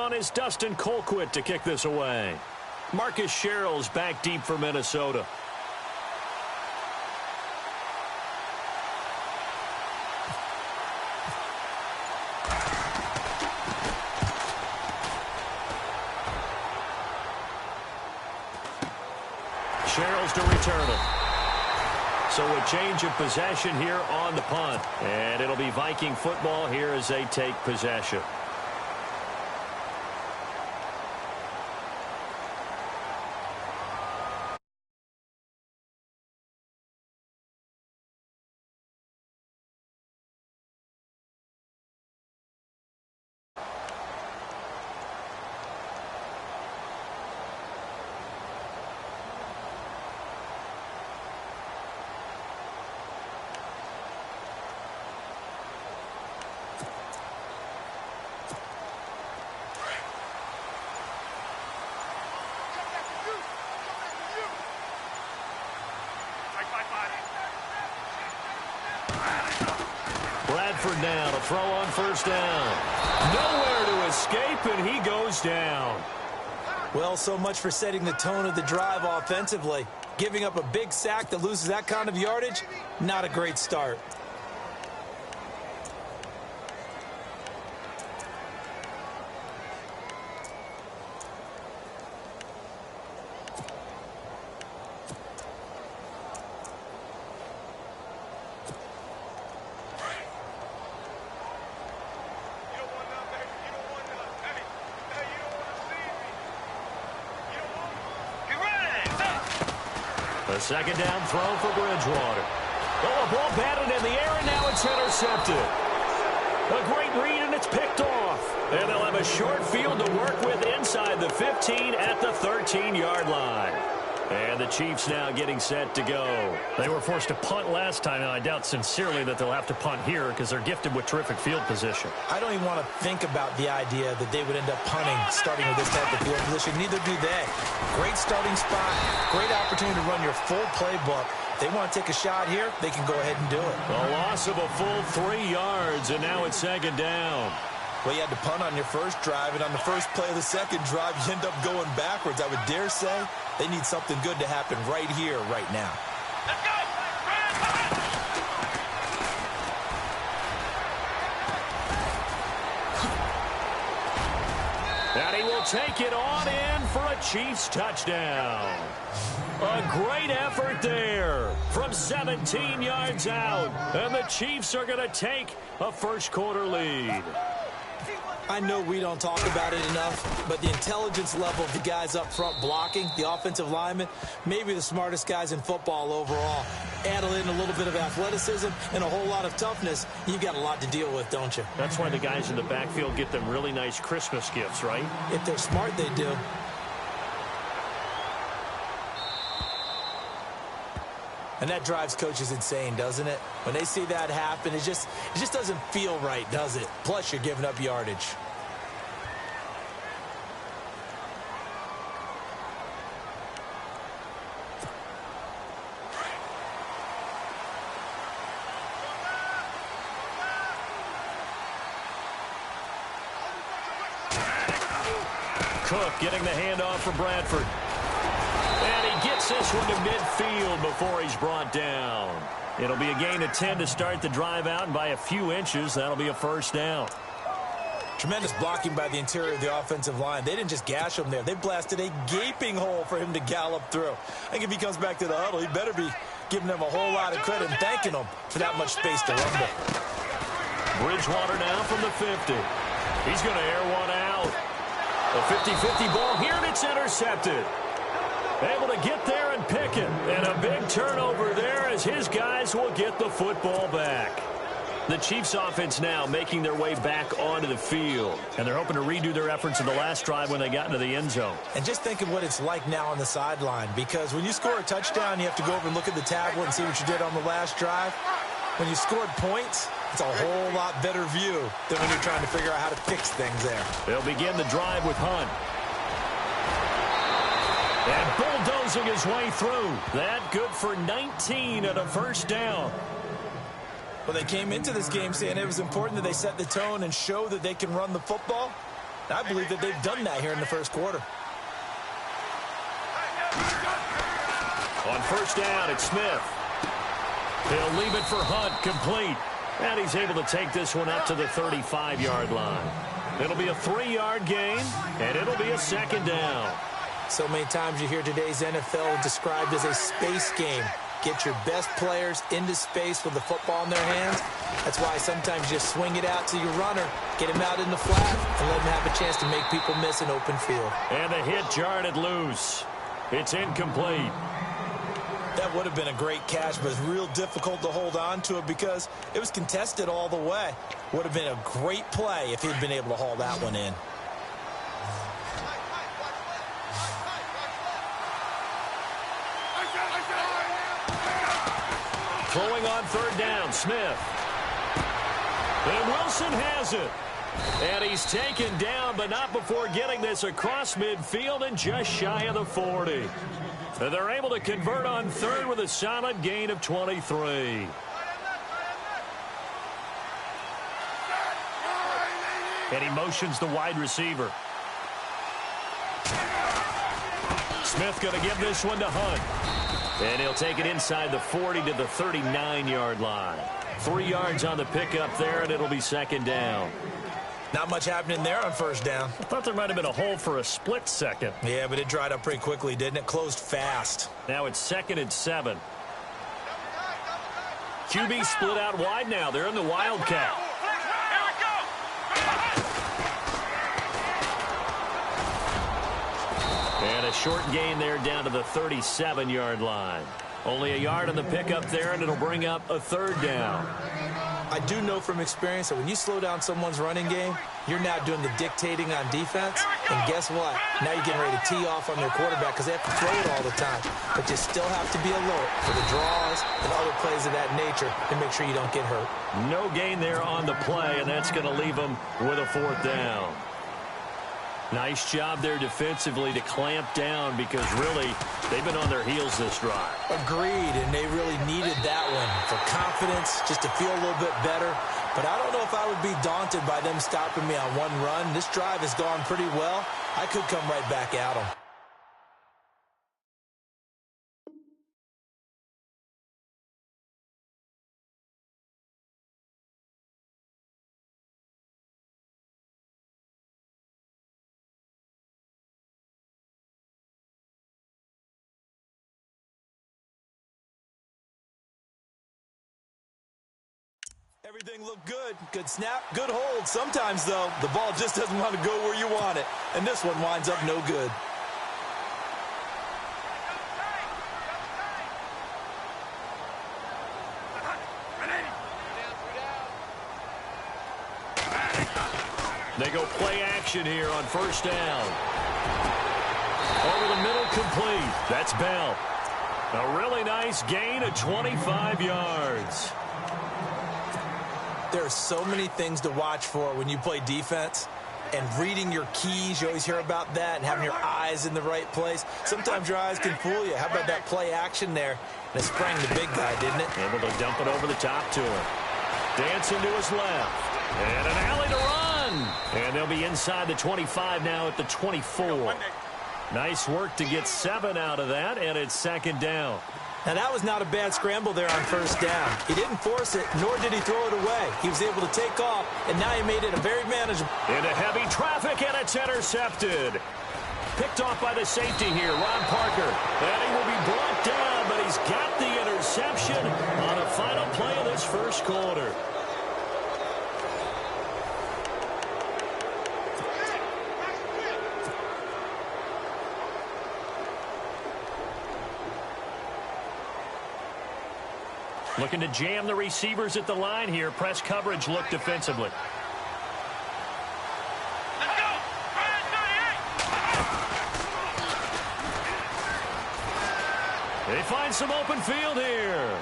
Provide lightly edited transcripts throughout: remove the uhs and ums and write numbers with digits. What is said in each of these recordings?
on is Dustin Colquitt to kick this away. Marcus Sherrill's back deep for Minnesota. Sherrill's to return it. So a change of possession here on the punt. And it'll be Viking football here as they take possession. Now to throw on first down. Nowhere to escape, and he goes down. Well, so much for setting the tone of the drive offensively. Giving up a big sack that loses that kind of yardage, not a great start. A second down throw for Bridgewater. Oh, a ball batted in the air, and now it's intercepted. A great read, and it's picked off. And they'll have a short field to work with inside the 15 at the 13-yard line. And the Chiefs now getting set to go. They were forced to punt last time, and I doubt sincerely that they'll have to punt here because they're gifted with terrific field position. I don't even want to think about the idea that they would end up punting starting with this type of field position. Neither do they. Great starting spot, great opportunity to run your full playbook. If they want to take a shot here, they can go ahead and do it. A loss of a full 3 yards, and now it's second down. Well, you had to punt on your first drive, and on the first play of the second drive, you end up going backwards. I would dare say they need something good to happen right here, right now. Let's go! And he will take it on in for a Chiefs touchdown. A great effort there from 17 yards out. And the Chiefs are going to take a first-quarter lead. I know we don't talk about it enough, but the intelligence level of the guys up front blocking, the offensive linemen, maybe the smartest guys in football overall. Add in a little bit of athleticism and a whole lot of toughness, you've got a lot to deal with, don't you? That's why the guys in the backfield get them really nice Christmas gifts, right? If they're smart, they do. And that drives coaches insane, doesn't it? When they see that happen, it just doesn't feel right, does it? Plus, you're giving up yardage. Cook getting the handoff for Bradford. And he gets this one to midfield before he's brought down. It'll be a gain of 10 to start the drive out, and by a few inches, that'll be a first down. Tremendous blocking by the interior of the offensive line. They didn't just gash him there. They blasted a gaping hole for him to gallop through. I think if he comes back to the huddle, he better be giving them a whole lot of credit and thanking them for that much space to rumble. Bridgewater now from the 50. He's going to air one out. A 50-50 ball here, and it's intercepted. Able to get there and pick it. And a big turnover there as his guys will get the football back. The Chiefs offense now making their way back onto the field. And they're hoping to redo their efforts in the last drive when they got into the end zone. And just think of what it's like now on the sideline. Because when you score a touchdown, you have to go over and look at the tablet and see what you did on the last drive. When you scored points, it's a whole lot better view than when you're trying to figure out how to fix things there. They'll begin the drive with Hunt. And bulldozing his way through. That good for 19 at a first down. Well, they came into this game saying it was important that they set the tone and show that they can run the football. I believe that they've done that here in the first quarter. On first down, it's Smith. He'll leave it for Hunt, complete. And he's able to take this one up to the 35-yard line. It'll be a 3-yard gain, and it'll be a second down. So many times you hear today's NFL described as a space game. Get your best players into space with the football in their hands. That's why sometimes you swing it out to your runner, get him out in the flat, and let him have a chance to make people miss an open field. And the hit jarred it loose. It's incomplete. That would have been a great catch, but it's real difficult to hold on to it because it was contested all the way. Would have been a great play if he'd been able to haul that one in. Throwing on third down, Smith. And Wilson has it. And he's taken down, but not before getting this across midfield and just shy of the 40. And they're able to convert on third with a solid gain of 23. And he motions the wide receiver. Smith going to give this one to Hunt. And he'll take it inside the 40 to the 39-yard line. 3 yards on the pickup there, and it'll be second down. Not much happening there on first down. I thought there might have been a hole for a split second. Yeah, but it dried up pretty quickly, didn't it? Closed fast. Now it's 2nd and 7. QB split out wide now. They're in the Wildcat. And a short gain there down to the 37-yard line. Only a yard on the pickup there, and it'll bring up a third down. I do know from experience that when you slow down someone's running game, you're now doing the dictating on defense. And guess what? Now you're getting ready to tee off on their quarterback because they have to throw it all the time. But you still have to be alert for the draws and other plays of that nature and make sure you don't get hurt. No gain there on the play, and that's going to leave them with a fourth down. Nice job there defensively to clamp down because really they've been on their heels this drive. Agreed, and they really needed that one for confidence, just to feel a little bit better. But I don't know if I would be daunted by them stopping me on one run. This drive has gone pretty well. I could come right back at them. Everything looked good. Good snap, good hold. Sometimes, though, the ball just doesn't want to go where you want it. And this one winds up no good. They go play action here on first down. Over the middle, complete. That's Bell. A really nice gain of 25 yards. There are so many things to watch for when you play defense. And reading your keys, you always hear about that, and having your eyes in the right place. Sometimes your eyes can fool you. How about that play action there? And it sprang the big guy, didn't it? Able to dump it over the top to him. Dancing to his left. And an alley to run. And they'll be inside the 25 now at the 24. Nice work to get 7 out of that, and it's second down. Now, that was not a bad scramble there on first down. He didn't force it, nor did he throw it away. He was able to take off, and now he made it a very manageable. Into heavy traffic, and it's intercepted. Picked off by the safety here, Ron Parker. And he will be brought down, but he's got the interception on the final play of this first quarter. Looking to jam the receivers at the line here. Press coverage look defensively. They find some open field here.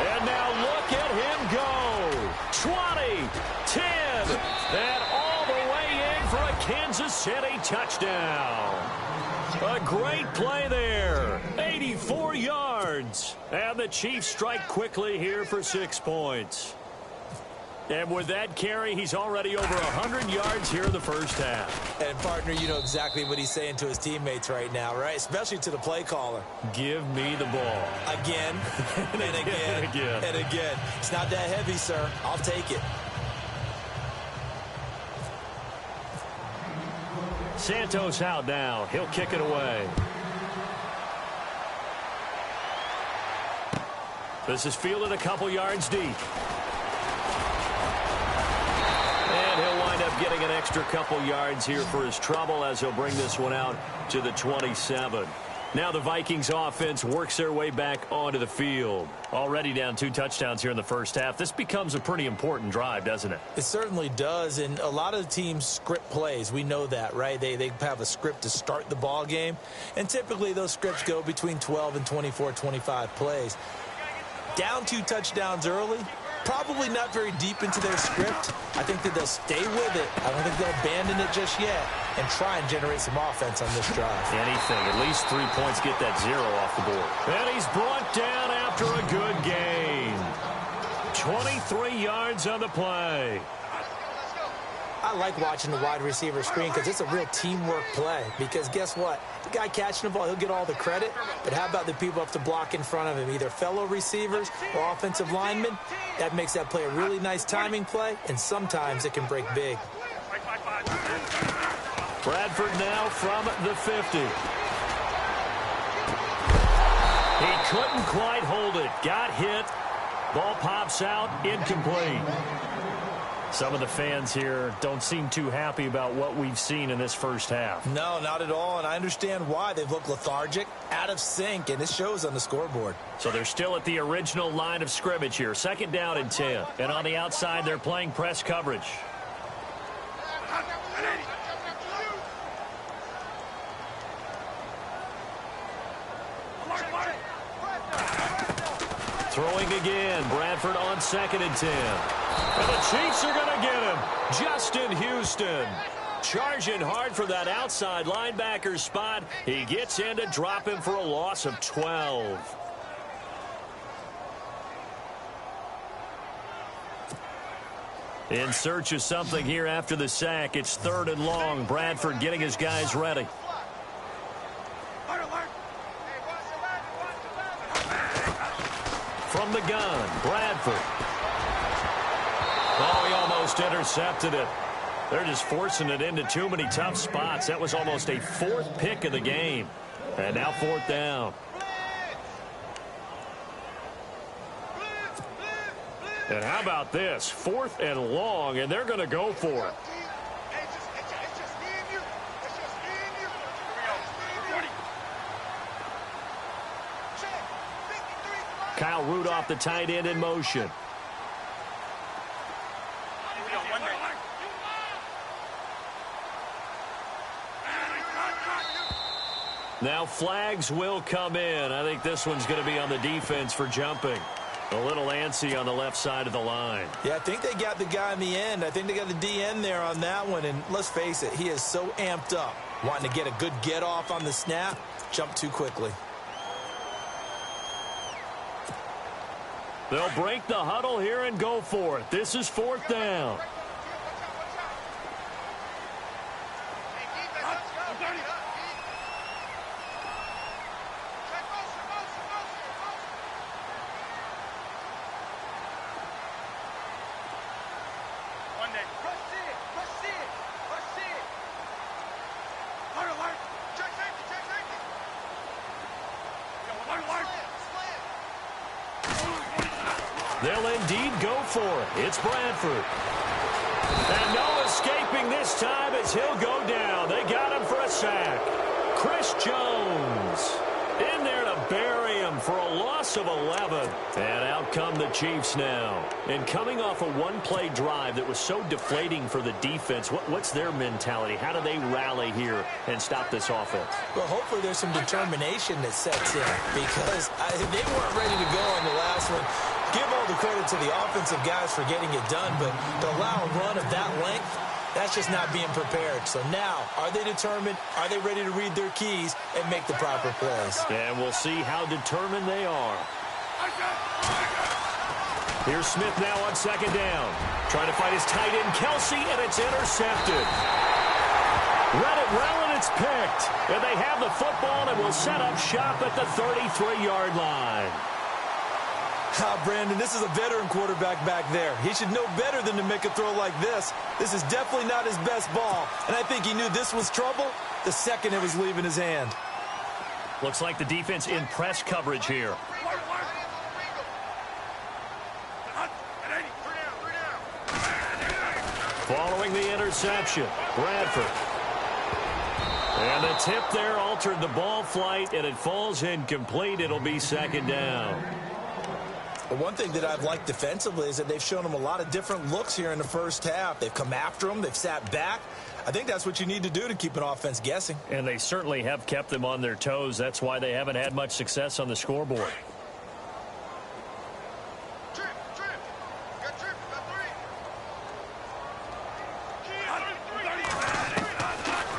And now look at him go. 20, 10, and all the way in for a Kansas City touchdown. A great play there. 84 yards. And the Chiefs strike quickly here for 6 points. And with that carry, he's already over 100 yards here in the first half. And, partner, you know exactly what he's saying to his teammates right now, right? Especially to the play caller. Give me the ball. Again, and again, and again. and again. It's not that heavy, sir. I'll take it. Santos out now. He'll kick it away. This is fielded a couple yards deep. And he'll wind up getting an extra couple yards here for his trouble as he'll bring this one out to the 27. Now the Vikings offense works their way back onto the field. Already down 2 touchdowns here in the first half. This becomes a pretty important drive, doesn't it? It certainly does, and a lot of teams script plays. We know that, right? They have a script to start the ball game, and typically those scripts go between 12 and 24, 25 plays. Down 2 touchdowns early, probably not very deep into their script. I think that they'll stay with it. I don't think they'll abandon it just yet and try and generate some offense on this drive. Anything, at least 3 points, get that 0 off the board. And he's brought down after a good gain. 23 yards on the play. I like watching the wide receiver screen because it's a real teamwork play. Because guess what? The guy catching the ball, he'll get all the credit. But how about the people up to block in front of him, either fellow receivers or offensive linemen? That makes that play a really nice timing play, and sometimes it can break big. Bradford now from the 50. He couldn't quite hold it. Got hit. Ball pops out. Incomplete. Some of the fans here don't seem too happy about what we've seen in this first half. No, not at all, and I understand why. They've looked lethargic, out of sync, and it shows on the scoreboard. So they're still at the original line of scrimmage here. 2nd down and 10. And on the outside, they're playing press coverage. Throwing again. Bradford on 2nd and 10. And the Chiefs are going to get him. Justin Houston charging hard for that outside linebacker spot. He gets in to drop him for a loss of 12. In search of something here after the sack. It's 3rd and long. Bradford getting his guys ready. From the gun, Bradford. Oh, he almost intercepted it. They're just forcing it into too many tough spots. That was almost a 4th pick of the game. And now 4th down. And how about this? 4th and long, and they're going to go for it. Kyle Rudolph, the tight end, in motion. Now flags will come in. I think this one's going to be on the defense for jumping. A little antsy on the left side of the line. Yeah, I think they got the guy in the end. I think they got the DN there on that one. And let's face it, he is so amped up. Wanting to get a good get off on the snap, jump too quickly. They'll break the huddle here and go for it. This is 4th down. They'll indeed go for it. It's Bradford. And no escaping this time as he'll go down. They got him for a sack. Chris Jones in there to bury him for a loss of 11. And out come the Chiefs now. And coming off a one-play drive that was so deflating for the defense, what's their mentality? How do they rally here and stop this offense? Well, hopefully there's some determination that sets in because they weren't ready to go on the last one. Give all the credit to the offensive guys for getting it done, but to allow a run of that length, that's just not being prepared. So now, are they determined? Are they ready to read their keys and make the proper plays? And we'll see how determined they are. Here's Smith now on second down. Trying to find his tight end, Kelsey, and it's intercepted. Read it well, and it's picked. And they have the football and will set up shop at the 33-yard line. Brandon, this is a veteran quarterback back there. He should know better than to make a throw like this. This is definitely not his best ball, and I think he knew this was trouble the second it was leaving his hand. Looks like the defense in press coverage here. Following the interception, Bradford. And the tip there altered the ball flight, and it falls incomplete. It'll be second down. But one thing that I've liked defensively is that they've shown him a lot of different looks here in the first half. They've come after him. They've sat back. I think that's what you need to do to keep an offense guessing. And they certainly have kept them on their toes. That's why they haven't had much success on the scoreboard.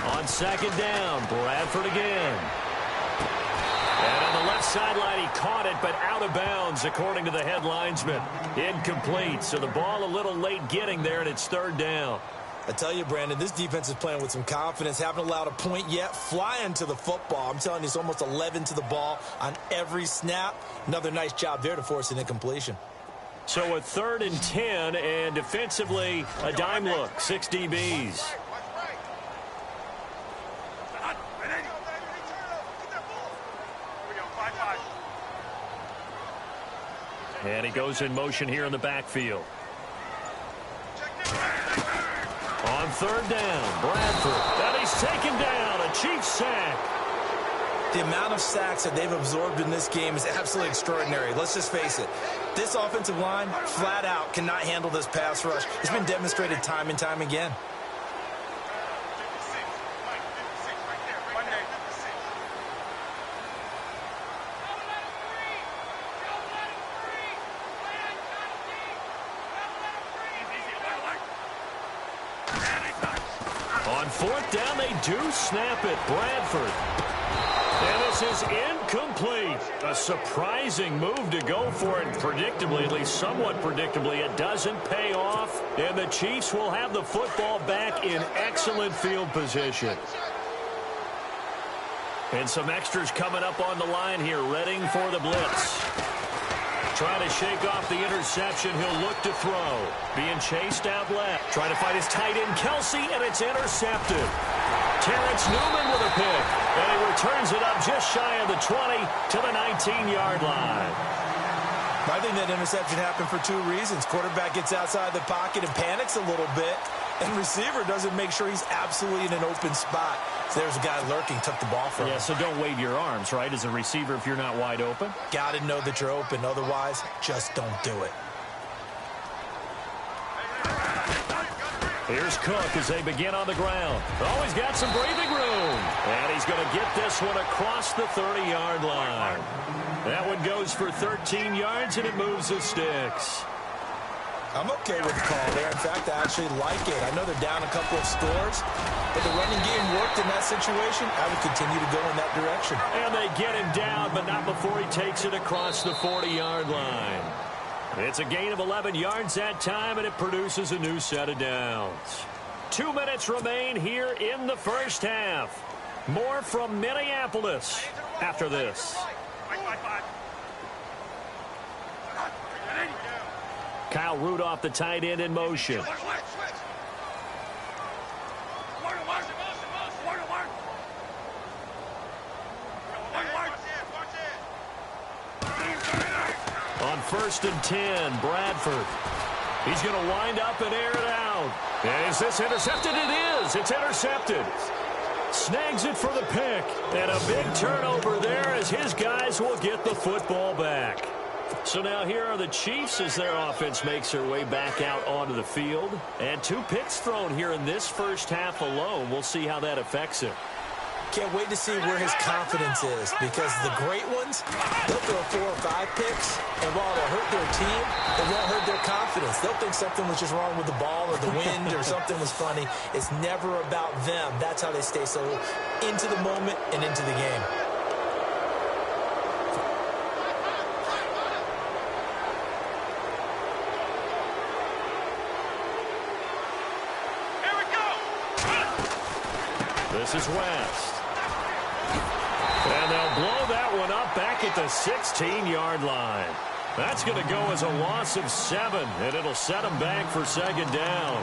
On second down, Bradford again. And on the left sideline, he caught it, but out of bounds, according to the head linesman. Incomplete, so the ball a little late getting there, and it's third down. I tell you, Brandon, this defense is playing with some confidence. Haven't allowed a point yet. Flying to the football. I'm telling you, it's almost 11 to the ball on every snap. Another nice job there to force an incompletion. So a 3rd and 10, and defensively, a dime look, 6 DBs. And he goes in motion here in the backfield. On 3rd down, Bradford. And he's taken down, a Chiefs sack. The amount of sacks that they've absorbed in this game is absolutely extraordinary. Let's just face it. This offensive line, flat out, cannot handle this pass rush. It's been demonstrated time and time again. On 4th down, they do snap it. Bradford. And this is incomplete. A surprising move to go for it. Predictably, at least somewhat predictably, it doesn't pay off. And the Chiefs will have the football back in excellent field position. And some extras coming up on the line here, readying for the blitz. Trying to shake off the interception. He'll look to throw. Being chased out left. Trying to find his tight end, Kelsey, and it's intercepted. Terrence Newman with a pick. And he returns it up just shy of the 20 to the 19-yard line. I think that interception happened for 2 reasons. Quarterback gets outside the pocket and panics a little bit. And receiver doesn't make sure he's absolutely in an open spot. So there's a guy lurking, took the ball from him. Yeah, so don't wave your arms, right, as a receiver if you're not wide open. Got to know that you're open. Otherwise, just don't do it. Here's Cook as they begin on the ground. Oh, he's got some breathing room. And he's going to get this one across the 30-yard line. That one goes for 13 yards, and it moves the sticks. I'm okay with the call there. In fact, I actually like it. I know they're down a couple of scores, but the running game worked in that situation. I would continue to go in that direction. And they get him down, but not before he takes it across the 40-yard line. It's a gain of 11 yards that time, and it produces a new set of downs. 2 minutes remain here in the first half. More from Minneapolis after this. Kyle Rudolph, the tight end, in motion. On 1st and 10, Bradford. He's going to wind up and air it out. And is this intercepted? It is. It's intercepted. Snags it for the pick. And a big turnover there as his guys will get the football back. So now here are the Chiefs as their offense makes their way back out onto the field. And 2 picks thrown here in this first half alone. We'll see how that affects him. Can't wait to see where his confidence is, because the great ones, they'll throw 4 or 5 picks, and while it'll hurt their team, it won't hurt their confidence. They'll think something was just wrong with the ball or the wind or something was funny. It's never about them. That's how they stay so into the moment and into the game. This is West. And they'll blow that one up back at the 16-yard line. That's going to go as a loss of 7, and it'll set them back for second down.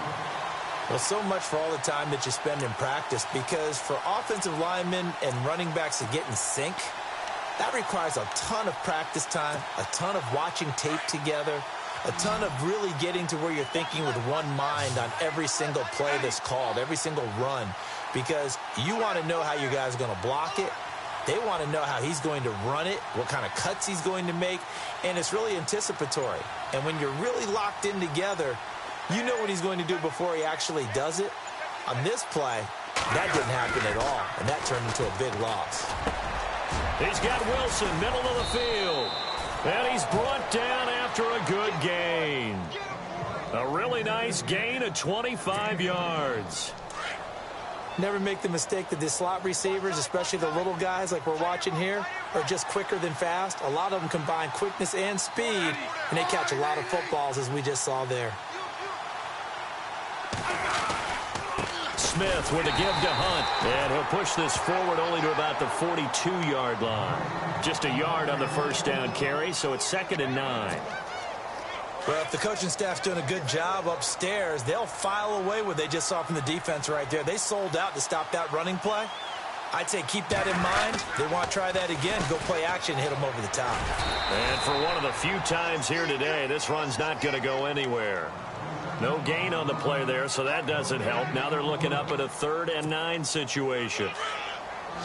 Well, so much for all the time that you spend in practice, because for offensive linemen and running backs to get in sync, that requires a ton of practice time, a ton of watching tape together, a ton of really getting to where you're thinking with one mind on every single play that's called, every single run, because you want to know how your guy's going to block it. They want to know how he's going to run it, what kind of cuts he's going to make, and it's really anticipatory. And when you're really locked in together, you know what he's going to do before he actually does it. On this play, that didn't happen at all, and that turned into a big loss. He's got Wilson, middle of the field. And he's brought down after a good gain. A really nice gain of 25 yards. Never make the mistake that the slot receivers, especially the little guys like we're watching here, are just quicker than fast. A lot of them combine quickness and speed, and they catch a lot of footballs, as we just saw there. Smith with a give to Hunt, and he'll push this forward only to about the 42-yard line. Just a yard on the first down carry, so it's 2nd and 9. Well, if the coaching staff's doing a good job upstairs, they'll file away what they just saw from the defense right there. They sold out to stop that running play. I'd say keep that in mind. They want to try that again. Go play action and hit them over the top. And for one of the few times here today, this run's not going to go anywhere. No gain on the play there, so that doesn't help. Now they're looking up at a 3rd and 9 situation.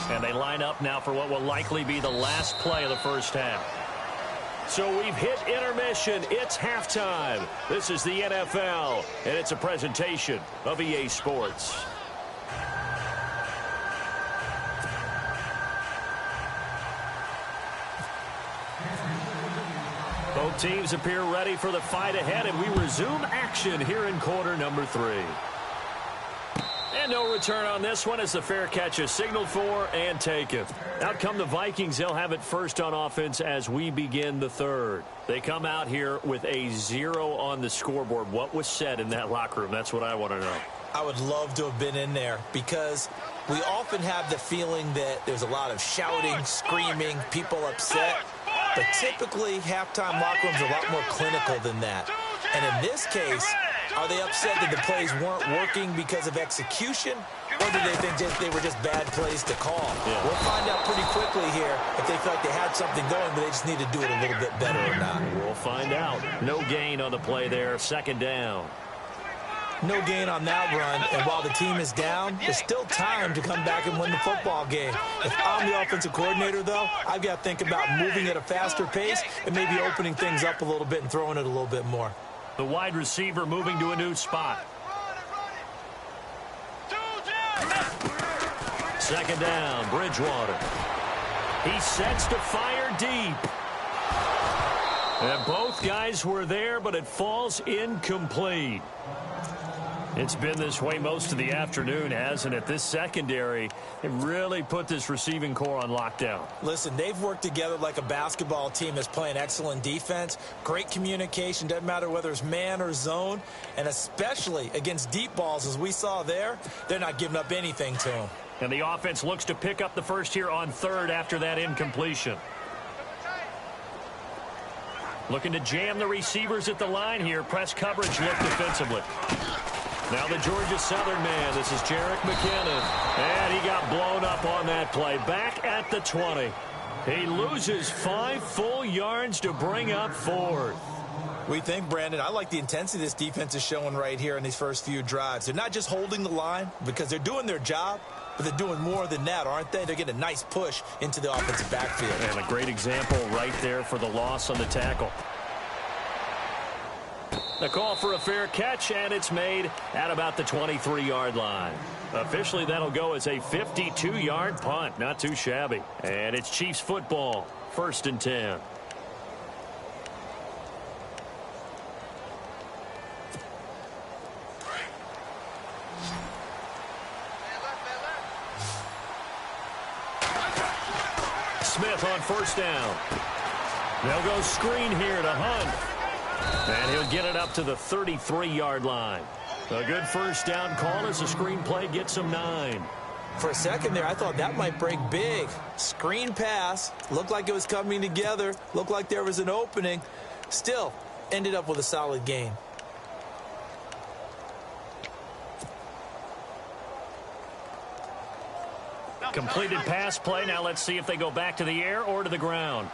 And they line up now for what will likely be the last play of the first half. So we've hit intermission. It's halftime. This is the NFL, and it's a presentation of EA Sports. Both teams appear ready for the fight ahead, and we resume action here in quarter number 3. And no return on this one as the fair catch is signaled for and taken. Out come the Vikings. They'll have it first on offense as we begin the 3rd. They come out here with a 0 on the scoreboard. What was said in that locker room? That's what I want to know. I would love to have been in there, because we often have the feeling that there's a lot of shouting, screaming, people upset. But typically, halftime locker rooms are a lot more clinical than that. And in this case, are they upset that the plays weren't working because of execution, or do they think they were just bad plays to call? Yeah. We'll find out pretty quickly here if they felt like they had something going, but they just need to do it a little bit better or not. We'll find out. No gain on the play there. 2nd down. No gain on that run, and while the team is down, there's still time to come back and win the football game. If I'm the offensive coordinator, though, I've got to think about moving at a faster pace and maybe opening things up a little bit and throwing it a little bit more. The wide receiver moving to a new spot. 2nd down, Bridgewater. He sets to fire deep. And both guys were there, but it falls incomplete. It's been this way most of the afternoon, hasn't it? This secondary, it really put this receiving core on lockdown. Listen, they've worked together like a basketball team that's playing excellent defense. Great communication, doesn't matter whether it's man or zone. And especially against deep balls, as we saw there, they're not giving up anything to them. And the offense looks to pick up the first here on 3rd after that incompletion. Looking to jam the receivers at the line here. Press coverage look defensively. Now the Georgia Southern man. This is Jerick McKinnon. And he got blown up on that play. Back at the 20. He loses 5 full yards to bring up 4th. We think, Brandon, I like the intensity this defense is showing right here in these first few drives. They're not just holding the line because they're doing their job, but they're doing more than that, aren't they? They're getting a nice push into the offensive backfield. And a great example right there for the loss on the tackle. The call for a fair catch, and it's made at about the 23-yard line. Officially, that'll go as a 52-yard punt. Not too shabby. And it's Chiefs football, 1st and 10. Smith on 1st down. They'll go screen here to Hunt. And he'll get it up to the 33-yard line. A good 1st down call as the screen play gets him 9. For a second there, I thought that might break big. Screen pass. Looked like it was coming together. Looked like there was an opening. Still, ended up with a solid gain. Completed pass play. Now let's see if they go back to the air or to the ground.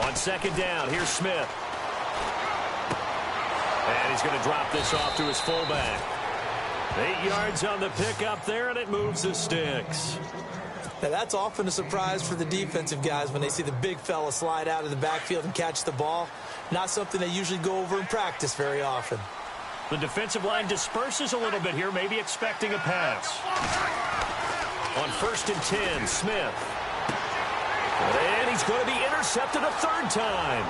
On second down, here's Smith. And he's going to drop this off to his fullback. 8 yards on the pickup there, and it moves the sticks. Now, that's often a surprise for the defensive guys when they see the big fella slide out of the backfield and catch the ball. Not something they usually go over in practice very often. The defensive line disperses a little bit here, maybe expecting a pass. On 1st and 10, Smith. And he's going to be intercepted a third time.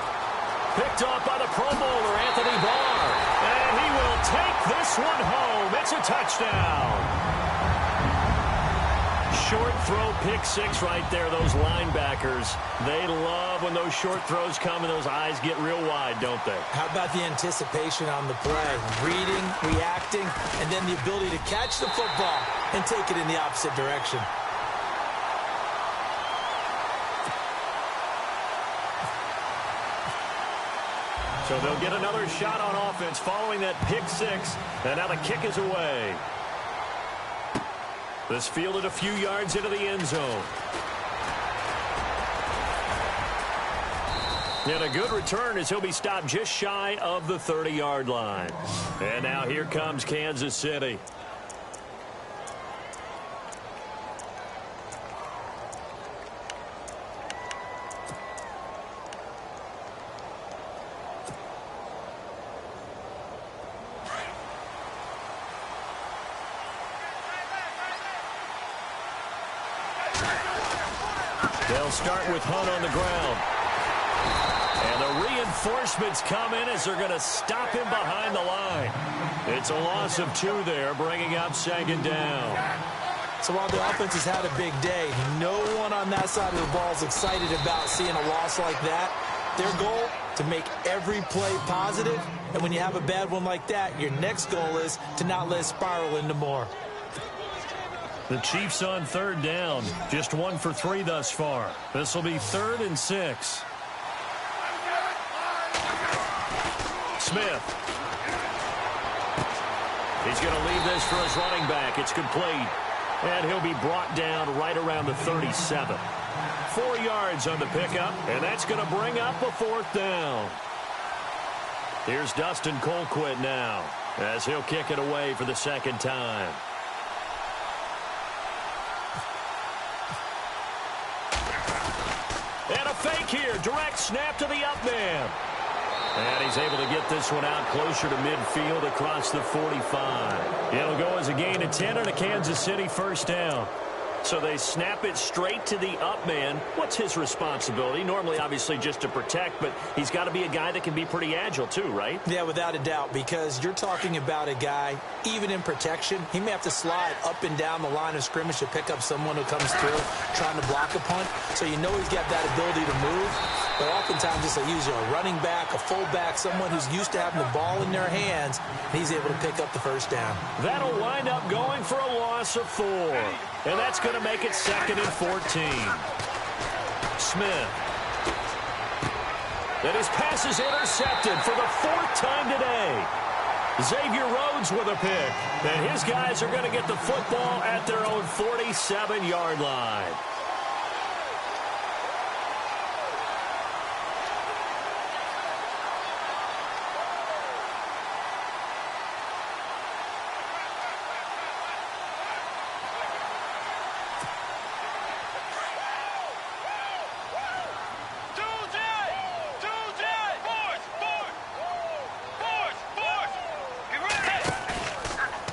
Picked off by the Pro Bowler, Anthony Barr. And he will take this one home. It's a touchdown. Short throw, pick six right there. Those linebackers, they love when those short throws come and those eyes get real wide, don't they? How about the anticipation on the play? Reading, reacting, and then the ability to catch the football and take it in the opposite direction. So they'll get another shot on offense following that pick six. And now the kick is away. This fielded a few yards into the end zone. And a good return as he'll be stopped just shy of the 30-yard line. And now here comes Kansas City. They'll start with Hunt on the ground. And the reinforcements come in as they're going to stop him behind the line. It's a loss of 2 there, bringing up second down. So while the offense has had a big day, no one on that side of the ball is excited about seeing a loss like that. Their goal, to make every play positive. And when you have a bad one like that, your next goal is to not let it spiral into more. The Chiefs on third down. Just 1 for 3 thus far. This will be 3rd and 6. Smith. He's going to leave this for his running back. It's complete. And he'll be brought down right around the 37. 4 yards on the pickup, and that's going to bring up a 4th down. Here's Dustin Colquitt now as he'll kick it away for the second time. And a fake here. Direct snap to the up man. And he's able to get this one out closer to midfield across the 45. It'll go as a gain of 10 and a Kansas City first down. So they snap it straight to the up man. What's his responsibility? Normally, obviously, just to protect, but he's got to be a guy that can be pretty agile too, right? Yeah, without a doubt, because you're talking about a guy, even in protection, he may have to slide up and down the line of scrimmage to pick up someone who comes through trying to block a punt. So you know he's got that ability to move. But oftentimes it's usually a running back, a fullback, someone who's used to having the ball in their hands, and he's able to pick up the first down. That'll wind up going for a loss of 4. And that's going to make it 2nd and 14. Smith. And his pass is intercepted for the 4th time today. Xavier Rhodes with a pick. And his guys are going to get the football at their own 47-yard line.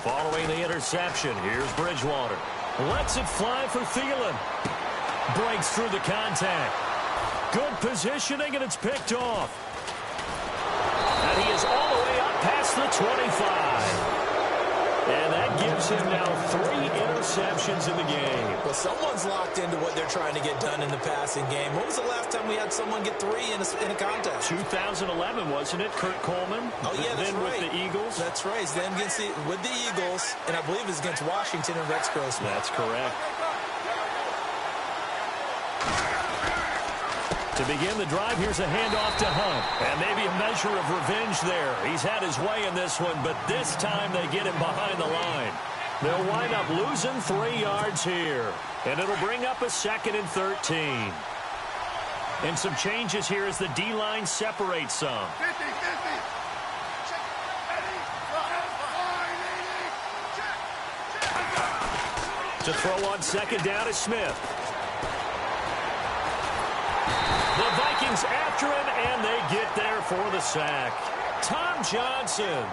Following the interception, here's Bridgewater. Lets it fly for Thielen. Breaks through the contact. Good positioning, and it's picked off. And he is all the way up past the 25. And that gives him now 3 interceptions in the game. Well, someone's locked into what they're trying to get done in the passing game. When was the last time we had someone get 3 in a contest? 2011, wasn't it? Kurt Coleman. Oh, yeah, that's then right. with the Eagles. That's right. It's them against with the Eagles, and I believe it's against Washington and Rex Grossman. That's correct. To begin the drive, here's a handoff to Hunt. And maybe a measure of revenge there. He's had his way in this one, but this time they get him behind the line. They'll wind up losing 3 yards here. And it'll bring up a 2nd and 13. And some changes here as the D-line separates some. To throw on 2nd down is Smith. The Vikings after him, and they get there for the sack. Tom Johnson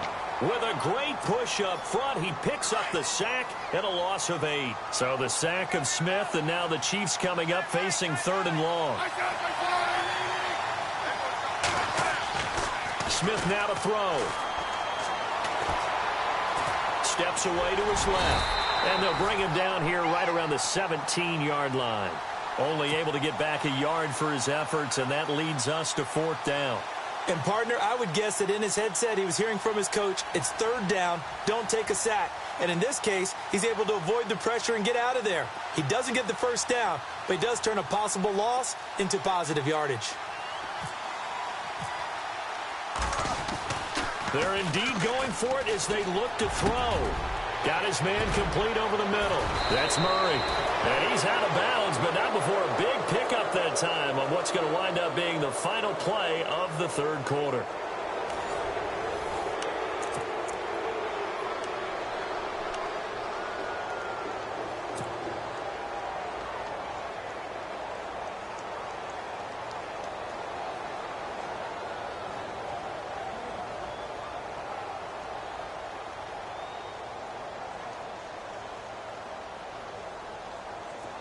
with a great push up front. He picks up the sack and a loss of 8. So the sack of Smith, and now the Chiefs coming up facing 3rd and long. Smith now to throw. Steps away to his left. And they'll bring him down here right around the 17-yard line. Only able to get back a yard for his efforts, and that leads us to 4th down. And, partner, I would guess that in his headset he was hearing from his coach, it's 3rd down, don't take a sack. And in this case, he's able to avoid the pressure and get out of there. He doesn't get the 1st down, but he does turn a possible loss into positive yardage. They're indeed going for it as they look to throw. Got his man complete over the middle. That's Murray. And he's out of bounds, but not before a big pickup that time on what's going to wind up being the final play of the 3rd quarter.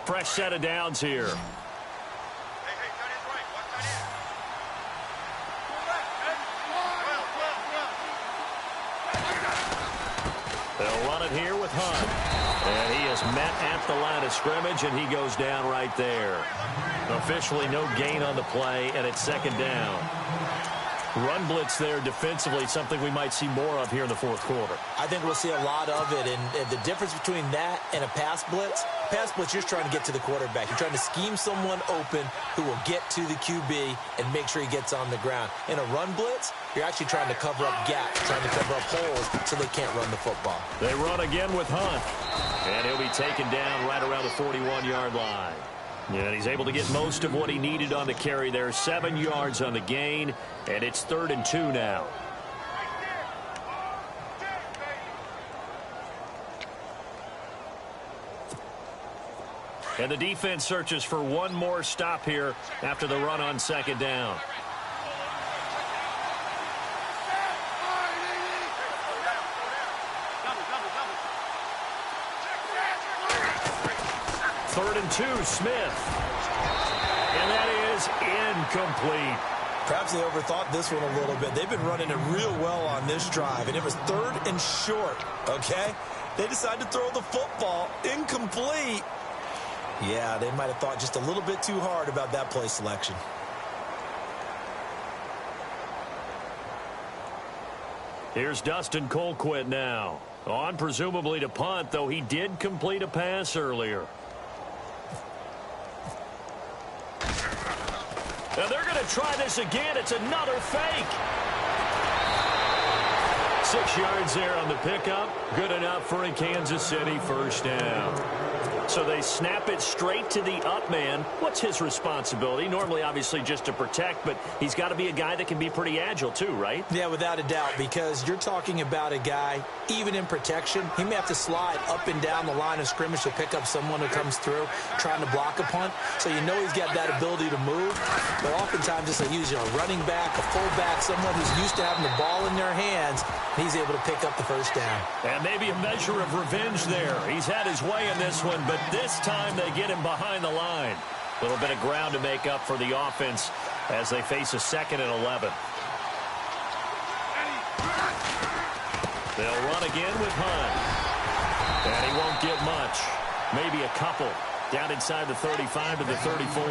Fresh set of downs here. They'll run it here with Hunt. And he is met at the line of scrimmage, and he goes down right there. Officially no gain on the play, and it's 2nd down. Run blitz there defensively, something we might see more of here in the 4th quarter. I think we'll see a lot of it, and the difference between that and a pass blitz, you're trying to get to the quarterback. You're trying to scheme someone open who will get to the QB and make sure he gets on the ground. In a run blitz, you're actually trying to cover up gaps, trying to cover up holes so they can't run the football. They run again with Hunt, and he'll be taken down right around the 41-yard line. And he's able to get most of what he needed on the carry there. 7 yards on the gain, and it's 3rd and 2 now. And the defense searches for one more stop here after the run on 2nd down. Third and 2, Smith. And that is incomplete. Perhaps they overthought this one a little bit. They've been running it real well on this drive, and it was 3rd and short, okay? They decided to throw the football incomplete. Yeah, they might have thought just a little bit too hard about that play selection. Here's Dustin Colquitt now. On presumably to punt, though he did complete a pass earlier. Now they're going to try this again. It's another fake. 6 yards there on the pickup. Good enough for a Kansas City 1st down. So they snap it straight to the up man. What's his responsibility? Normally, obviously, just to protect, but he's got to be a guy that can be pretty agile too, right? Yeah, without a doubt, because you're talking about a guy, even in protection, he may have to slide up and down the line of scrimmage to pick up someone who comes through trying to block a punt. So you know he's got that ability to move. But oftentimes, it's like using a running back, a fullback, someone who's used to having the ball in their hands. He's able to pick up the 1st down. And maybe a measure of revenge there. He's had his way in this one, but this time they get him behind the line. A little bit of ground to make up for the offense as they face a 2nd and 11. They'll run again with Hunt. And he won't get much. Maybe a couple. down inside the 35 to the 34.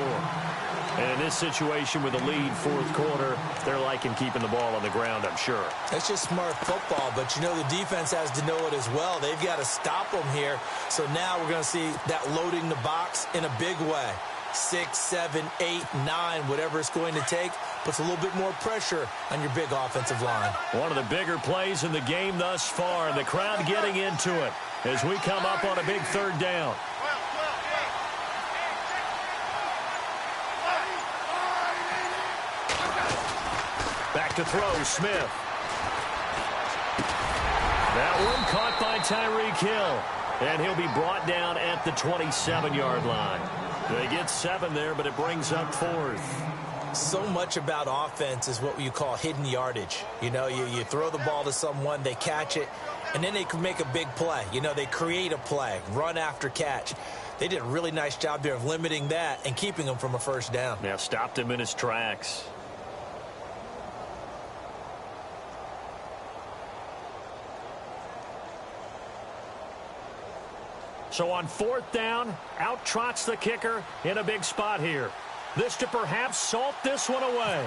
And in this situation with a lead, fourth quarter, they're liking keeping the ball on the ground, I'm sure. That's just smart football, but you know the defense has to know it as well. They've got to stop them here. So now we're going to see that loading the box in a big way. 6, 7, 8, 9, whatever it's going to take, puts a little bit more pressure on your big offensive line. One of the bigger plays in the game thus far, and the crowd getting into it as we come up on a big third down. Back to throw, Smith. That one caught by Tyreek Hill, and he'll be brought down at the 27-yard line. They get 7 there, but it brings up 4th. So much about offense is what you call hidden yardage. You know, you throw the ball to someone, they catch it, and then they can make a big play. You know, they create a play, run after catch. They did a really nice job there of limiting that and keeping him from a first down. Yeah, stopped him in his tracks. So on 4th down, out trots the kicker in a big spot here. This to perhaps salt this one away.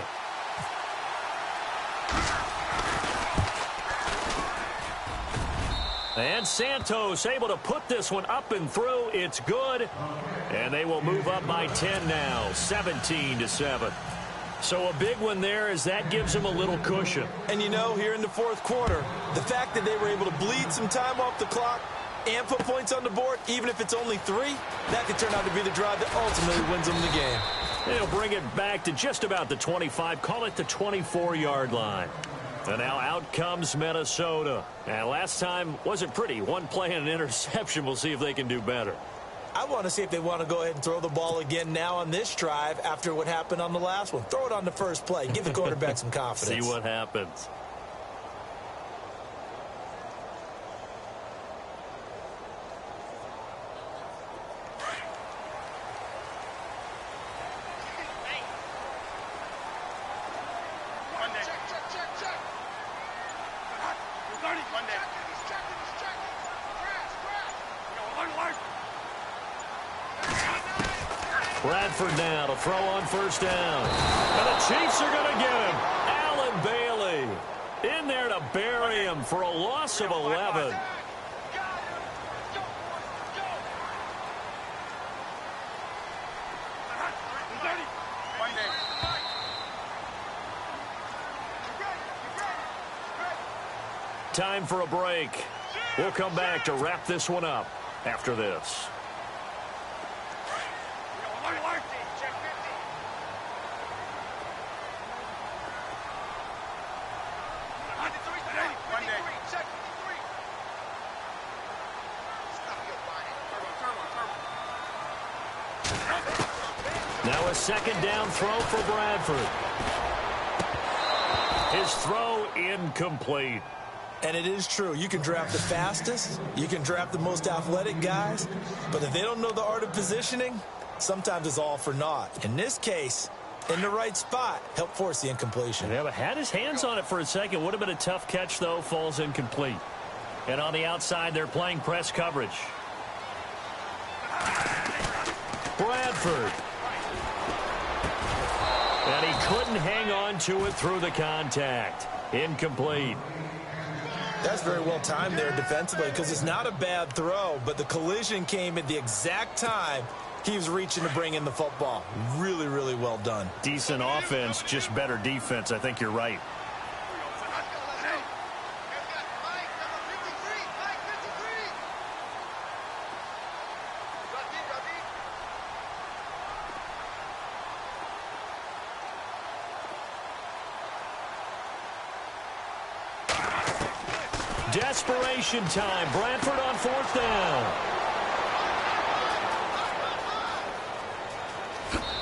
And Santos able to put this one up and through. It's good. And they will move up by 10 now, 17-7. So a big one there as that gives them a little cushion. And you know, here in the fourth quarter, the fact that they were able to bleed some time off the clock and put points on the board, even if it's only 3, that could turn out to be the drive that ultimately wins them the game. They'll bring it back to just about the 25, call it the 24-yard line. And now out comes Minnesota. And last time wasn't pretty. One play and an interception. We'll see if they can do better. I want to see if they want to go ahead and throw the ball again now on this drive after what happened on the last one. Throw it on the first play. Give the quarterback some confidence. See what happens. Bradford now to throw on first down. And the Chiefs are going to get him. Allen Bailey in there to bury him for a loss of 11. Time for a break. We'll come back to wrap this one up after this. Now a second down throw for Bradford. His throw incomplete. And it is true. You can draft the fastest. You can draft the most athletic guys. But if they don't know the art of positioning, sometimes it's all for naught. In this case, in the right spot, help force the incompletion. Yeah, but had his hands on it for a second. Would have been a tough catch, though. Falls incomplete. And on the outside, they're playing press coverage. Bradford. And he couldn't hang on to it through the contact. Incomplete. That's very well timed there defensively because it's not a bad throw, but the collision came at the exact time he was reaching to bring in the football. Really, really well done. Decent offense, just better defense. I think you're right. Desperation time. Bradford on fourth down.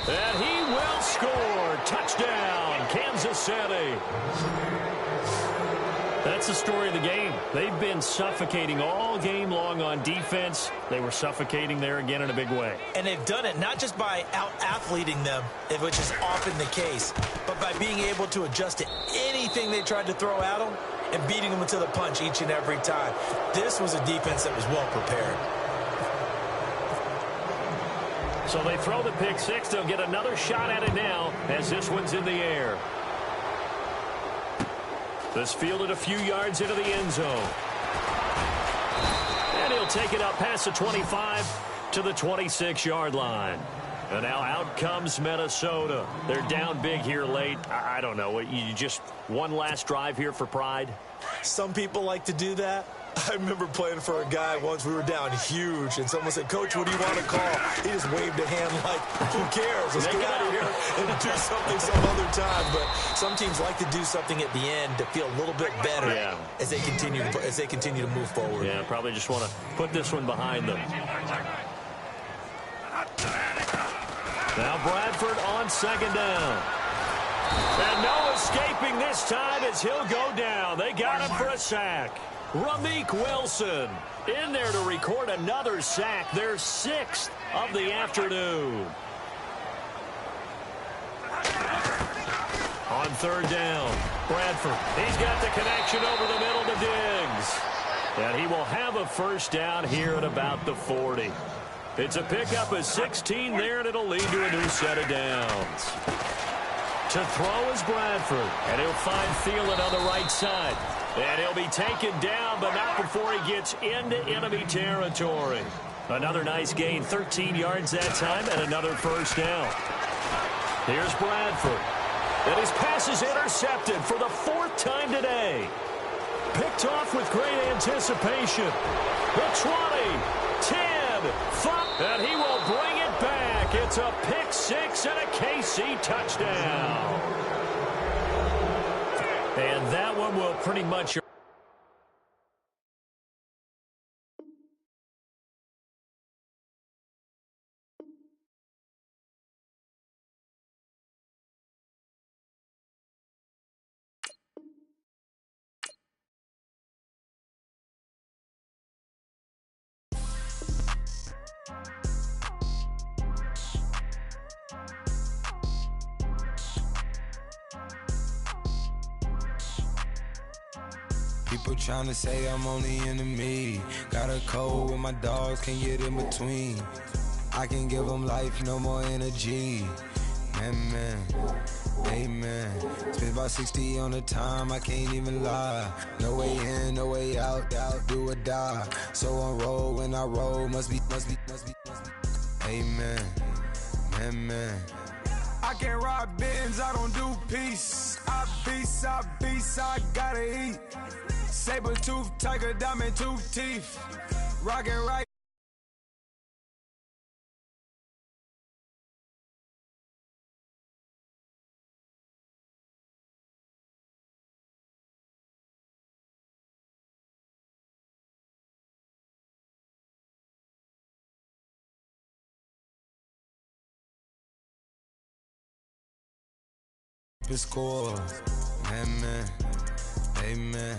And he will score. Touchdown, Kansas City. That's the story of the game. They've been suffocating all game long on defense. They were suffocating there again in a big way. And they've done it not just by out-athleting them, which is often the case, but by being able to adjust to anything they tried to throw at them and beating them to the punch each and every time. This was a defense that was well prepared. So they throw the pick six. They'll get another shot at it now as this one's in the air. This fielded a few yards into the end zone. And he'll take it up past the 25 to the 26-yard line. And now out comes Minnesota. They're down big here late. I don't know. You just one last drive here for pride? Some people like to do that. I remember playing for a guy once. We were down huge, and someone said, "Coach, what do you want to call?" He just waved a hand like, who cares? Let's get out of here and do something some other time. But some teams like to do something at the end to feel a little bit better as they continue to move forward. Yeah, probably just want to put this one behind them. Now Bradford on second down. And no escaping this time as he'll go down. They got him for a sack. Ramik Wilson in there to record another sack. Their sixth of the afternoon. On third down, Bradford. He's got the connection over the middle to Diggs. And he will have a first down here at about the 40. It's a pickup of 16 there, and it'll lead to a new set of downs. To throw is Bradford, and he'll find Thielen on the right side. And he'll be taken down, but not before he gets into enemy territory. Another nice gain, 13 yards that time, and another first down. Here's Bradford. And his pass is intercepted for the fourth time today. Picked off with great anticipation. The 20, 10, 5, and he will bring it back. It's a pick six and a KC touchdown. And that one will pretty much... People tryna say I'm only in the me. Got a cold with my dogs, can't get in between. I can give them life, no more energy. Man, amen. Spent about 60 on the time, I can't even lie. No way in, no way out, do or die. So on roll, when I roll, must be. Amen, man. I can't ride Benz, I don't do peace. I beast, I gotta eat. Saber tooth, tiger, diamond tooth teeth. Rockin' right. Score, man, amen.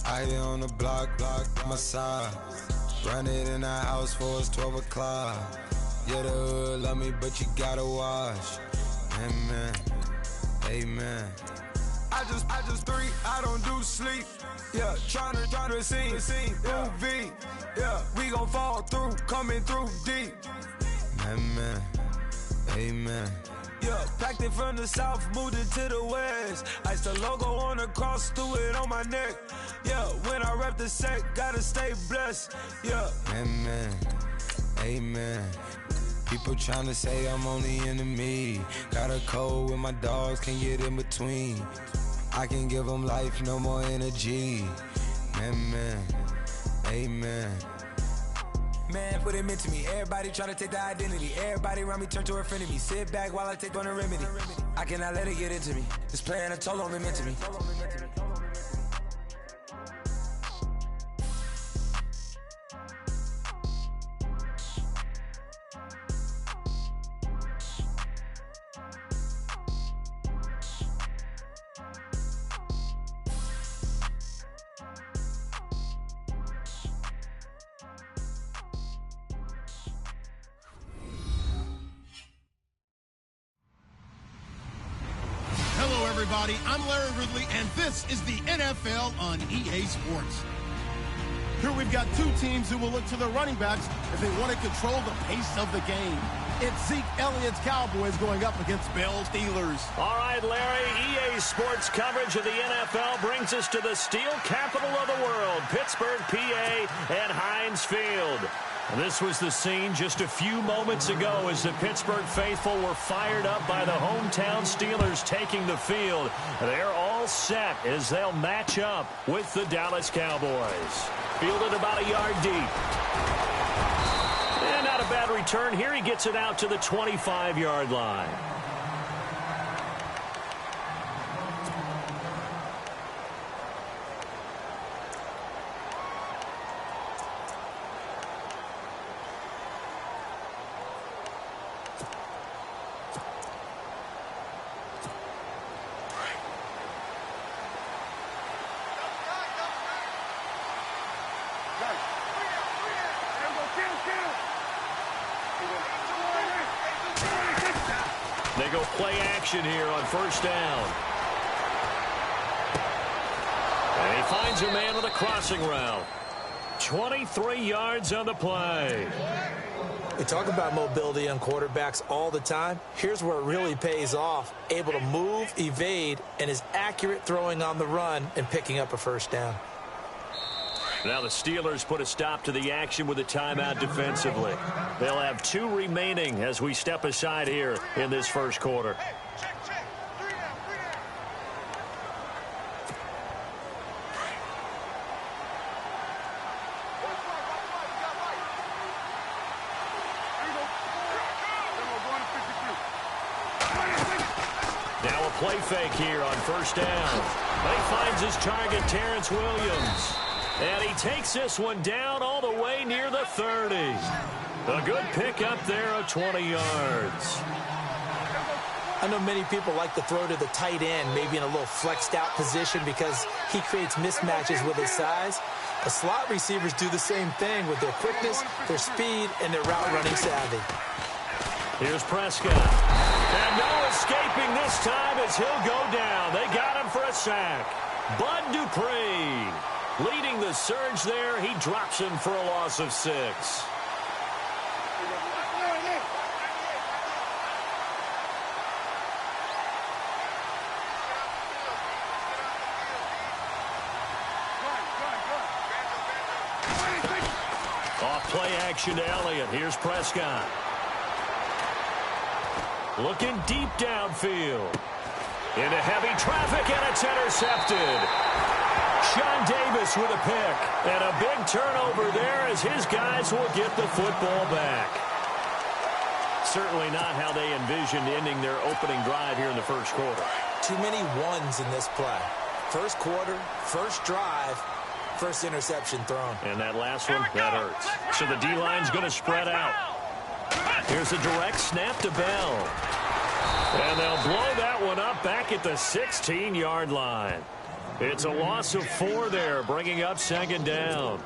I be on the block, my side. Run it in the house for it's 12 o'clock. Yeah, the hood love me, but you gotta watch. Amen. I just three, I don't do sleep. Yeah, tryna see, UV. Yeah, we gon' fall through, coming through deep. Amen. Yeah, packed it from the south, moved it to the west. Iced the logo on the cross, threw it on my neck. Yeah, when I rep the set, gotta stay blessed. Yeah. Amen. People tryna say I'm only in the me. Got a cold with my dogs, can't get in between. I can give them life, no more energy. Amen. Man, put him into me. Everybody try to take the identity. Everybody around me turn to a friend of me. Sit back while I take on the remedy. I cannot let it get into me. This playing a toll on me, meant to me. Everybody, I'm Larry Ridley, and this is the NFL on EA Sports. Here we've got two teams who will look to their running backs if they want to control the pace of the game. It's Zeke Elliott's Cowboys going up against Bill's Steelers. All right, Larry, EA Sports coverage of the NFL brings us to the steel capital of the world, Pittsburgh, PA, and Heinz Field. This was the scene just a few moments ago as the Pittsburgh faithful were fired up by the hometown Steelers taking the field. They're all set as they'll match up with the Dallas Cowboys. Fielded about a yard deep. And not a bad return here. He gets it out to the 25-yard line. They go play action here on first down. And he finds a man with a crossing route. 23 yards on the play. We talk about mobility on quarterbacks all the time. Here's where it really pays off. Able to move, evade, and is accurate throwing on the run and picking up a first down. Now the Steelers put a stop to the action with a timeout defensively. They'll have 2 remaining as we step aside here in this first quarter. Now a play fake here on first down. He finds his target, Terrence Williams. And he takes this one down all the way near the 30. A good pick up there of 20 yards. I know many people like to throw to the tight end, maybe in a little flexed out position because he creates mismatches with his size. The slot receivers do the same thing with their quickness, their speed, and their route running savvy. Here's Prescott. And no escaping this time as he'll go down. They got him for a sack. Bud Dupree leading the surge there. He drops him for a loss of 6. Off play action to Elliott. Here's Prescott. Looking deep downfield. Into heavy traffic, and it's intercepted. Sean Davis with a pick, and a big turnover there as his guys will get the football back. Certainly not how they envisioned ending their opening drive here in the first quarter. Too many ones in this play. First quarter, first drive, first interception thrown. And that last one, that hurts. So the D-line's going to spread out. Here's a direct snap to Bell. And they'll blow that one up back at the 16-yard line. It's a loss of 4 there, bringing up second down.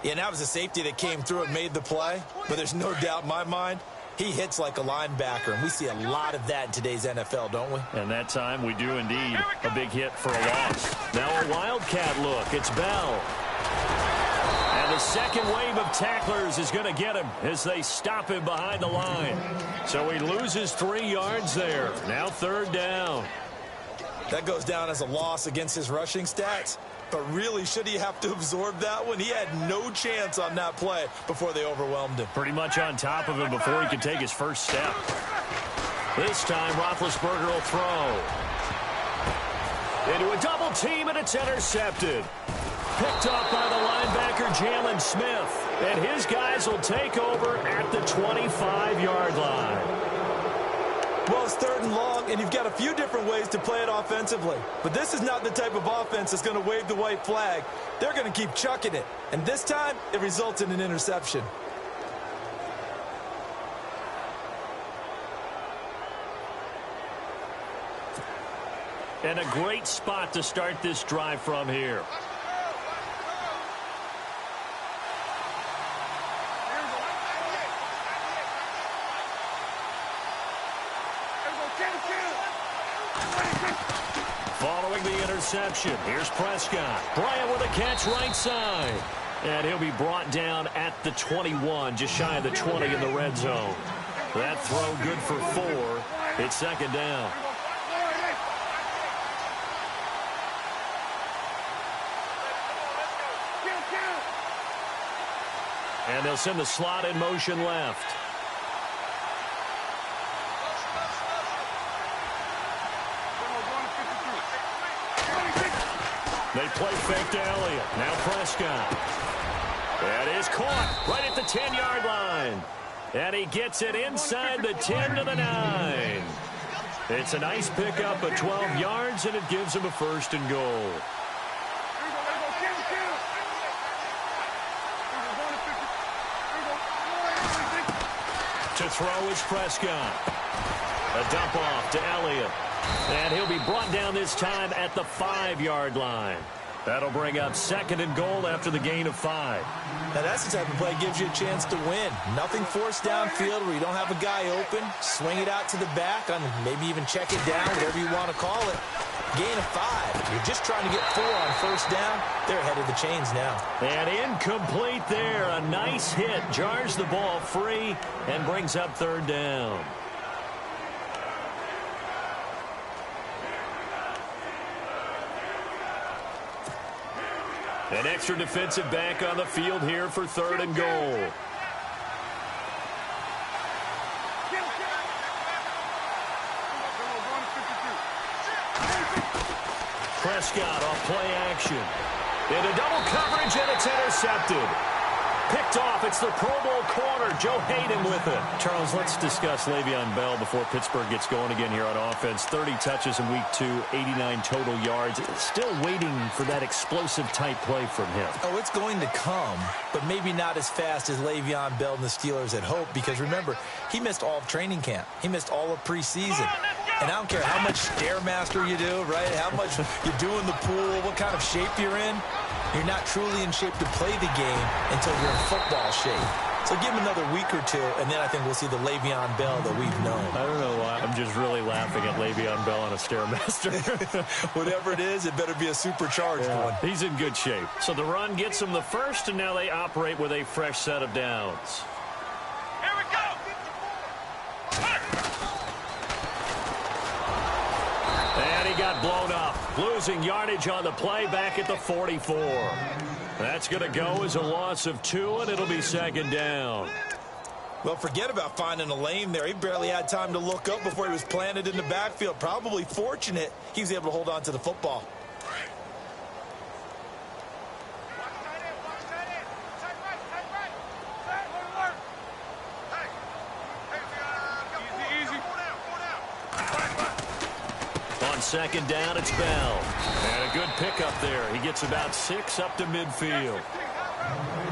Yeah, and that was a safety that came through and made the play. But there's no doubt in my mind, he hits like a linebacker. And we see a lot of that in today's NFL, don't we? And that time we do indeed. A big hit for a loss. Now a Wildcat look. It's Bell. And the second wave of tacklers is going to get him as they stop him behind the line. So he loses 3 yards there. Now third down. That goes down as a loss against his rushing stats. But really, should he have to absorb that one? He had no chance on that play before they overwhelmed him. Pretty much on top of him before he could take his first step. This time, Roethlisberger will throw. Into a double team, and it's intercepted. Picked off by the linebacker, Jalen Smith. And his guys will take over at the 25-yard line. Well, it's third and long, and you've got a few different ways to play it offensively. But this is not the type of offense that's going to wave the white flag. They're going to keep chucking it. And this time, it results in an interception. And a great spot to start this drive from here. Following the interception, here's Prescott. Bryant with a catch right side. And he'll be brought down at the 21, just shy of the 20 in the red zone. That throw good for 4. It's second down. And they'll send the slot in motion left. They play fake to Elliott. Now Prescott. That is caught right at the 10-yard line. And he gets it inside the 10 to the 9. It's a nice pickup of 12 yards, and it gives him a 1st and goal. To throw is Prescott. A dump off to Elliott. And he'll be brought down this time at the 5-yard line. That'll bring up 2nd and goal after the gain of 5. Now that's the type of play that gives you a chance to win. Nothing forced downfield where you don't have a guy open. Swing it out to the back, and maybe even check it down, whatever you want to call it. Gain of 5. You're just trying to get 4 on 1st down. They're ahead of the chains now. And incomplete there. A nice hit. Jars the ball free and brings up 3rd down. An extra defensive back on the field here for 3rd and goal. Prescott off play action. Into double coverage, and it's intercepted. Picked off. It's the Pro Bowl corner, Joe Hayden, with it. Charles, let's discuss Le'Veon Bell before Pittsburgh gets going again here on offense. 30 touches in week 2, 89 total yards. Still waiting for that explosive type play from him. Oh, it's going to come, but maybe not as fast as Le'Veon Bell and the Steelers had hoped, because remember, he missed all of training camp. He missed all of preseason. And I don't care how much Stairmaster you do, right? How much you do in the pool, what kind of shape you're in. You're not truly in shape to play the game until you're in football shape. So give him another week or 2, and then I think we'll see the Le'Veon Bell that we've known. I don't know why. I'm just really laughing at Le'Veon Bell on a Stairmaster. Whatever it is, it better be a supercharged one. He's in good shape. So the run gets him the 1st, and now they operate with a fresh set of downs. Here we go! And he got blown up. Losing yardage on the play back at the 44. That's going to go as a loss of 2, and it'll be 2nd down. Well, forget about finding a lane there. He barely had time to look up before he was planted in the backfield. Probably fortunate he was able to hold on to the football. On 2nd down, it's Bell. And a good pickup there. He gets about 6 up to midfield.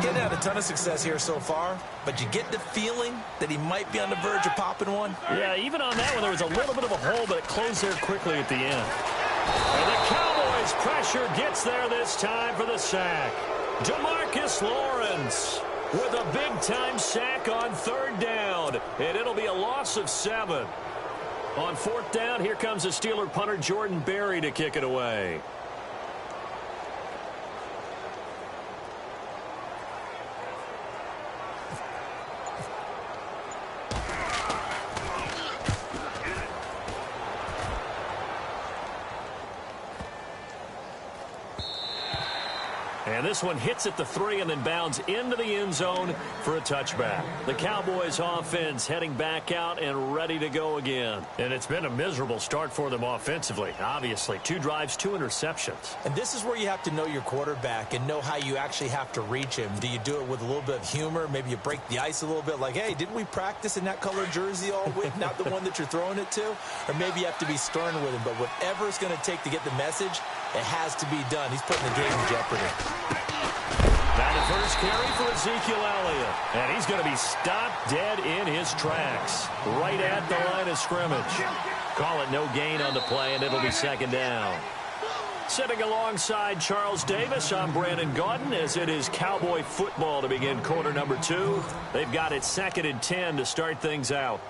Getting had a ton of success here so far, but you get the feeling that he might be on the verge of popping one. Yeah, even on that one, there was a little bit of a hole, but it closed there quickly at the end. And the Cowboys' pressure gets there this time for the sack. DeMarcus Lawrence with a big-time sack on 3rd down, and it'll be a loss of 7. On 4th down, here comes the Steeler punter Jordan Berry to kick it away. And this one hits at the 3 and then bounds into the end zone for a touchback. The Cowboys offense heading back out and ready to go again. And it's been a miserable start for them offensively, obviously. 2 drives, 2 interceptions. And this is where you have to know your quarterback and know how you actually have to reach him. Do you do it with a little bit of humor? Maybe you break the ice a little bit, like, hey, didn't we practice in that color jersey all week? Not the one that you're throwing it to? Or maybe you have to be stern with him. But whatever it's going to take to get the message, it has to be done. He's putting the game in jeopardy. Now the first carry for Ezekiel Elliott. And he's going to be stopped dead in his tracks. Right at the line of scrimmage. Call it no gain on the play, and it'll be 2nd down. Sitting alongside Charles Davis, I'm Brandon Gaudin, as it is Cowboy football to begin quarter number 2. They've got it 2nd and 10 to start things out.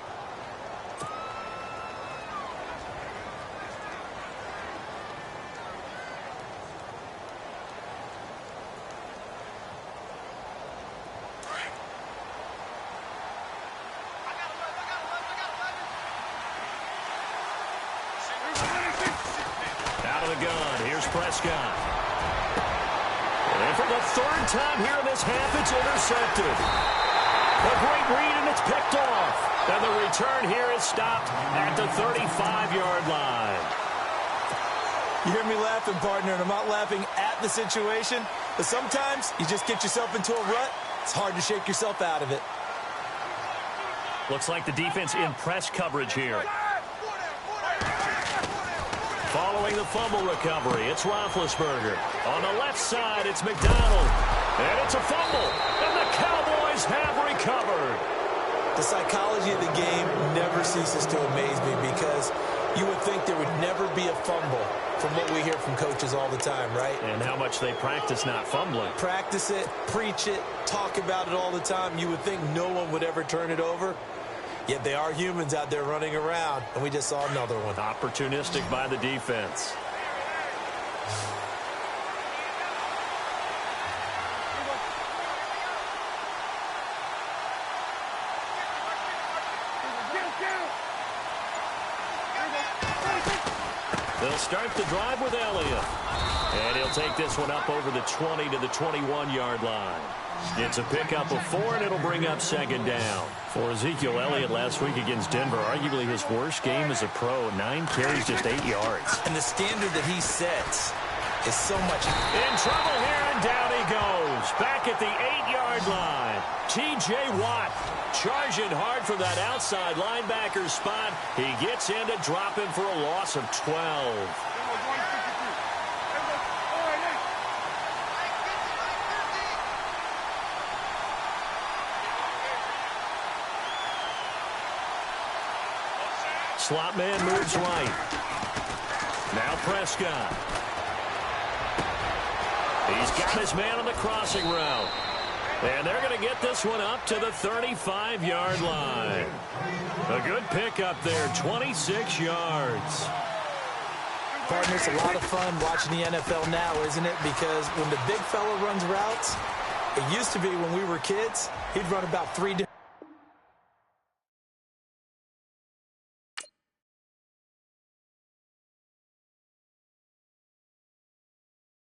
the gun. Here's Prescott. And for the third time here in this half, it's intercepted. A great read, and it's picked off. And the return here is stopped at the 35-yard line. You hear me laughing, partner, and I'm not laughing at the situation, but sometimes you just get yourself into a rut. It's hard to shake yourself out of it. Looks like the defense in press coverage here. Following the fumble recovery, it's Roethlisberger. On the left side, it's McDonald. And it's a fumble. And the Cowboys have recovered. The psychology of the game never ceases to amaze me because you would think there would never be a fumble from what we hear from coaches all the time, right? And how much they practice not fumbling. Practice it, preach it, talk about it all the time. You would think no one would ever turn it over. Yet they are humans out there running around, and we just saw another one. Opportunistic by the defense. They'll start the drive with Elliott. And he'll take this one up over the 20 to the 21-yard line. It's a pickup of 4, and it'll bring up second down. For Ezekiel Elliott last week against Denver, arguably his worst game as a pro. 9 carries, just 8 yards. And the standard that he sets is so much. In trouble here, and down he goes. Back at the 8-yard line. T.J. Watt charging hard from that outside linebacker spot. He gets in to drop him for a loss of 12. Slot man moves right. Now Prescott. He's got his man on the crossing route. And they're going to get this one up to the 35-yard line. A good pickup there, 26 yards. Partner, it's a lot of fun watching the NFL now, isn't it? Because when the big fella runs routes, it used to be when we were kids, he'd run about 3 different